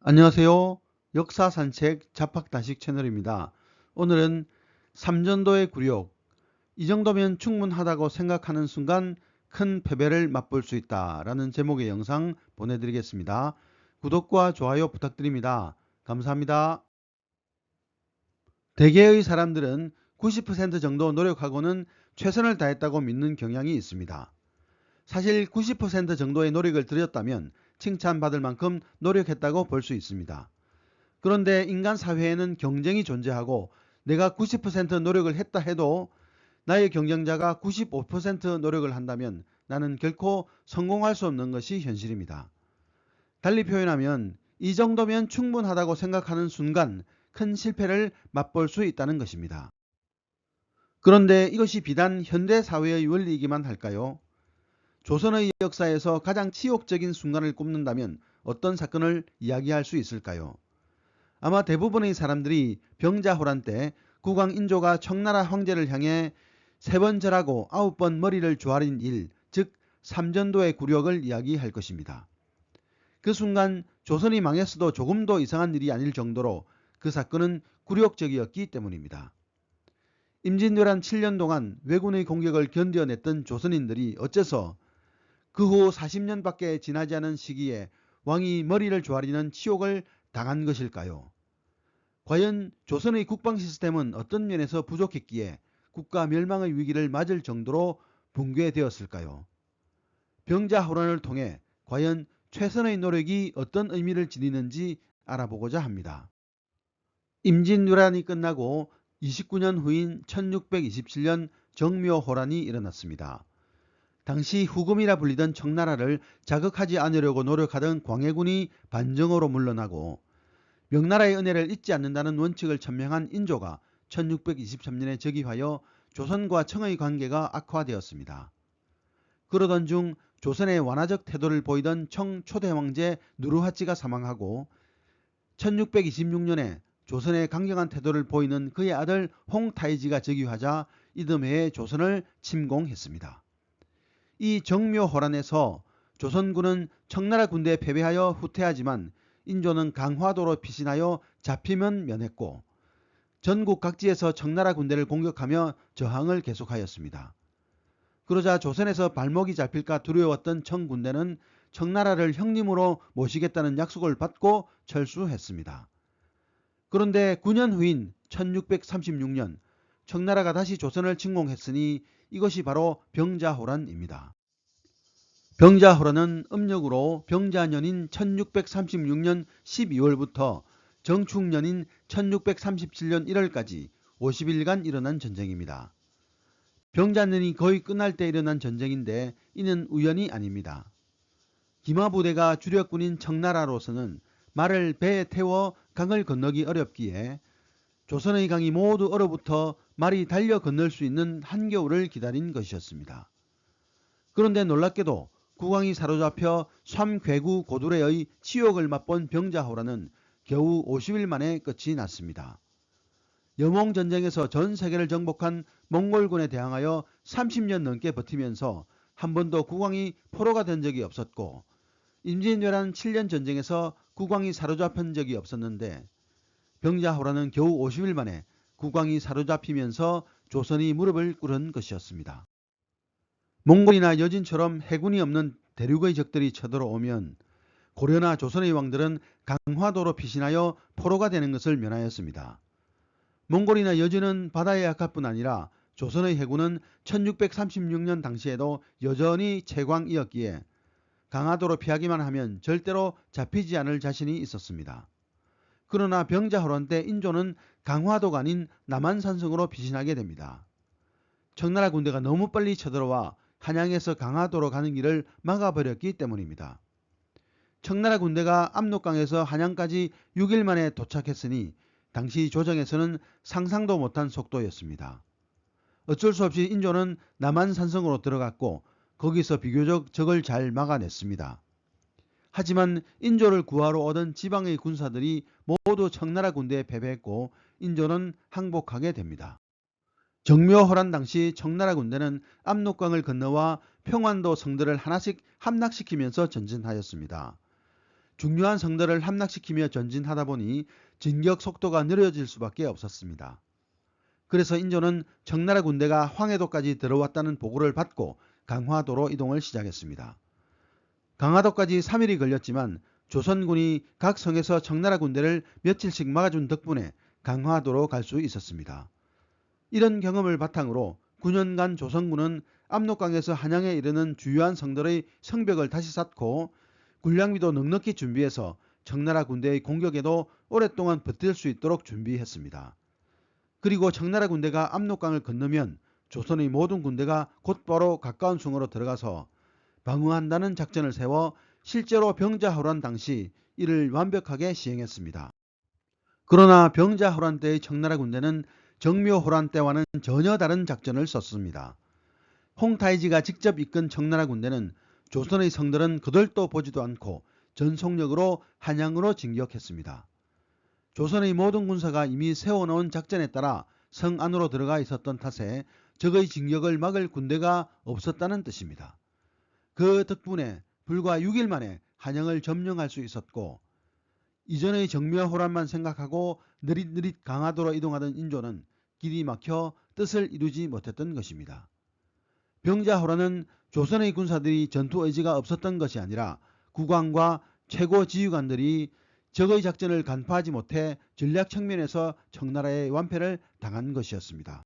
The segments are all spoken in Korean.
안녕하세요. 역사산책 잡학다식 채널입니다. 오늘은 삼전도의 굴욕, 이 정도면 충분하다고 생각하는 순간 큰 패배를 맛볼 수 있다라는 제목의 영상 보내드리겠습니다. 구독과 좋아요 부탁드립니다. 감사합니다. 대개의 사람들은 90% 정도 노력하고는 최선을 다했다고 믿는 경향이 있습니다. 사실 90% 정도의 노력을 들였다면 칭찬받을 만큼 노력했다고 볼 수 있습니다. 그런데 인간 사회에는 경쟁이 존재하고 내가 90% 노력을 했다 해도 나의 경쟁자가 95% 노력을 한다면 나는 결코 성공할 수 없는 것이 현실입니다. 달리 표현하면 이 정도면 충분하다고 생각하는 순간 큰 실패를 맛볼 수 있다는 것입니다. 그런데 이것이 비단 현대 사회의 원리이기만 할까요? 조선의 역사에서 가장 치욕적인 순간을 꼽는다면 어떤 사건을 이야기할 수 있을까요? 아마 대부분의 사람들이 병자호란 때 국왕 인조가 청나라 황제를 향해 3번 절하고 9번 머리를 조아린 일, 즉 삼전도의 굴욕을 이야기할 것입니다. 그 순간 조선이 망했어도 조금도 이상한 일이 아닐 정도로 그 사건은 굴욕적이었기 때문입니다. 임진왜란 7년 동안 왜군의 공격을 견뎌냈던 조선인들이 어째서 그 후 40년밖에 지나지 않은 시기에 왕이 머리를 조아리는 치욕을 당한 것일까요? 과연 조선의 국방 시스템은 어떤 면에서 부족했기에 국가 멸망의 위기를 맞을 정도로 붕괴되었을까요? 병자호란을 통해 과연 최선의 노력이 어떤 의미를 지니는지 알아보고자 합니다. 임진왜란이 끝나고 29년 후인 1627년 정묘호란이 일어났습니다. 당시 후금이라 불리던 청나라를 자극하지 않으려고 노력하던 광해군이 반정으로 물러나고 명나라의 은혜를 잊지 않는다는 원칙을 천명한 인조가 1623년에 즉위하여 조선과 청의 관계가 악화되었습니다. 그러던 중 조선의 완화적 태도를 보이던 청 초대 황제 누르하치가 사망하고 1626년에 조선의 강경한 태도를 보이는 그의 아들 홍타이지가 즉위하자 이듬해에 조선을 침공했습니다. 이 정묘호란에서 조선군은 청나라 군대에 패배하여 후퇴하지만 인조는 강화도로 피신하여 잡히면 면했고 전국 각지에서 청나라 군대를 공격하며 저항을 계속하였습니다. 그러자 조선에서 발목이 잡힐까 두려웠던 청군대는 청나라를 형님으로 모시겠다는 약속을 받고 철수했습니다. 그런데 9년 후인 1636년 청나라가 다시 조선을 침공했으니 이것이 바로 병자호란입니다. 병자호란은 음력으로 병자년인 1636년 12월부터 정축년인 1637년 1월까지 50일간 일어난 전쟁입니다. 병자년이 거의 끝날 때 일어난 전쟁인데 이는 우연이 아닙니다. 기마부대가 주력군인 청나라로서는 말을 배에 태워 강을 건너기 어렵기에 조선의 강이 모두 얼어붙어 말이 달려 건널 수 있는 한겨울을 기다린 것이었습니다. 그런데 놀랍게도 국왕이 사로잡혀 삼괴구 고두레의 치욕을 맛본 병자호란은 겨우 50일 만에 끝이 났습니다. 여몽전쟁에서 전 세계를 정복한 몽골군에 대항하여 30년 넘게 버티면서 한 번도 국왕이 포로가 된 적이 없었고 임진왜란 7년 전쟁에서 국왕이 사로잡힌 적이 없었는데 병자호란은 겨우 50일 만에 국왕이 사로잡히면서 조선이 무릎을 꿇은 것이었습니다. 몽골이나 여진처럼 해군이 없는 대륙의 적들이 쳐들어오면 고려나 조선의 왕들은 강화도로 피신하여 포로가 되는 것을 면하였습니다. 몽골이나 여진은 바다에 약할 뿐 아니라 조선의 해군은 1636년 당시에도 여전히 채광이었기에 강화도로 피하기만 하면 절대로 잡히지 않을 자신이 있었습니다. 그러나 병자호란 때 인조는 강화도가 아닌 남한산성으로 피신하게 됩니다. 청나라 군대가 너무 빨리 쳐들어와 한양에서 강화도로 가는 길을 막아버렸기 때문입니다. 청나라 군대가 압록강에서 한양까지 6일 만에 도착했으니 당시 조정에서는 상상도 못한 속도였습니다. 어쩔 수 없이 인조는 남한산성으로 들어갔고 거기서 비교적 적을 잘 막아냈습니다. 하지만 인조를 구하러 오던 지방의 군사들이 모두 청나라 군대에 패배했고 인조는 항복하게 됩니다. 정묘호란 당시 청나라 군대는 압록강을 건너와 평안도 성들을 하나씩 함락시키면서 전진하였습니다. 중요한 성들을 함락시키며 전진하다 보니 진격 속도가 느려질 수밖에 없었습니다. 그래서 인조는 청나라 군대가 황해도까지 들어왔다는 보고를 받고 강화도로 이동을 시작했습니다. 강화도까지 3일이 걸렸지만 조선군이 각 성에서 청나라 군대를 며칠씩 막아준 덕분에 강화도로 갈 수 있었습니다. 이런 경험을 바탕으로 9년간 조선군은 압록강에서 한양에 이르는 주요한 성들의 성벽을 다시 쌓고 군량비도 넉넉히 준비해서 청나라 군대의 공격에도 오랫동안 버틸 수 있도록 준비했습니다. 그리고 청나라 군대가 압록강을 건너면 조선의 모든 군대가 곧바로 가까운 숭으로 들어가서 방어한다는 작전을 세워 실제로 병자호란 당시 이를 완벽하게 시행했습니다. 그러나 병자호란 때의 청나라 군대는 정묘호란 때와는 전혀 다른 작전을 썼습니다. 홍타이지가 직접 이끈 청나라 군대는 조선의 성들은 거들떠 보지도 않고 전속력으로 한양으로 진격했습니다. 조선의 모든 군사가 이미 세워놓은 작전에 따라 성 안으로 들어가 있었던 탓에 적의 진격을 막을 군대가 없었다는 뜻입니다. 그 덕분에 불과 6일 만에 한양을 점령할 수 있었고 이전의 정묘호란만 생각하고 느릿느릿 강화도로 이동하던 인조는 길이 막혀 뜻을 이루지 못했던 것입니다. 병자호란은 조선의 군사들이 전투 의지가 없었던 것이 아니라 국왕과 최고 지휘관들이 적의 작전을 간파하지 못해 전략 측면에서 청나라의 완패를 당한 것이었습니다.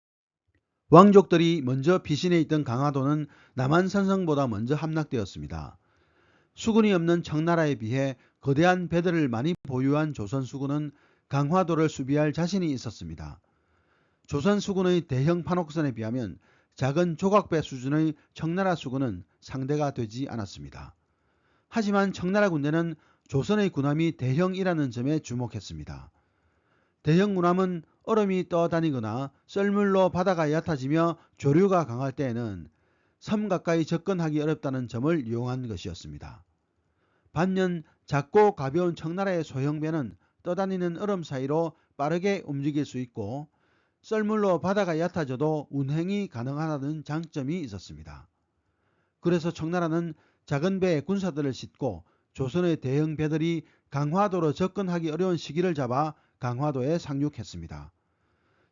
왕족들이 먼저 피신해 있던 강화도는 남한산성보다 먼저 함락되었습니다. 수군이 없는 청나라에 비해 거대한 배들을 많이 보유한 조선 수군은 강화도를 수비할 자신이 있었습니다. 조선 수군의 대형 판옥선에 비하면 작은 조각배 수준의 청나라 수군은 상대가 되지 않았습니다. 하지만 청나라 군대는 조선의 군함이 대형이라는 점에 주목했습니다. 대형 군함은 얼음이 떠다니거나 썰물로 바다가 얕아지며 조류가 강할 때에는 섬 가까이 접근하기 어렵다는 점을 이용한 것이었습니다. 반면 작고 가벼운 청나라의 소형배는 떠다니는 얼음 사이로 빠르게 움직일 수 있고 썰물로 바다가 얕아져도 운행이 가능하다는 장점이 있었습니다. 그래서 청나라는 작은 배에 군사들을 싣고 조선의 대형 배들이 강화도로 접근하기 어려운 시기를 잡아 강화도에 상륙했습니다.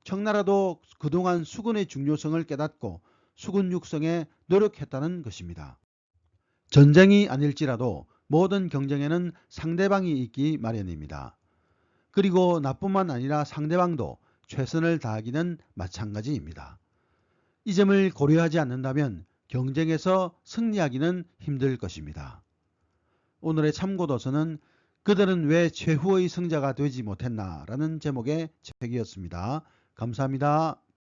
청나라도 그동안 수군의 중요성을 깨닫고 수군 육성에 노력했다는 것입니다. 전쟁이 아닐지라도 모든 경쟁에는 상대방이 있기 마련입니다. 그리고 나뿐만 아니라 상대방도 최선을 다하기는 마찬가지입니다. 이 점을 고려하지 않는다면 경쟁에서 승리하기는 힘들 것입니다. 오늘의 참고도서는 그들은 왜 최후의 승자가 되지 못했나 라는 제목의 책이었습니다. 감사합니다.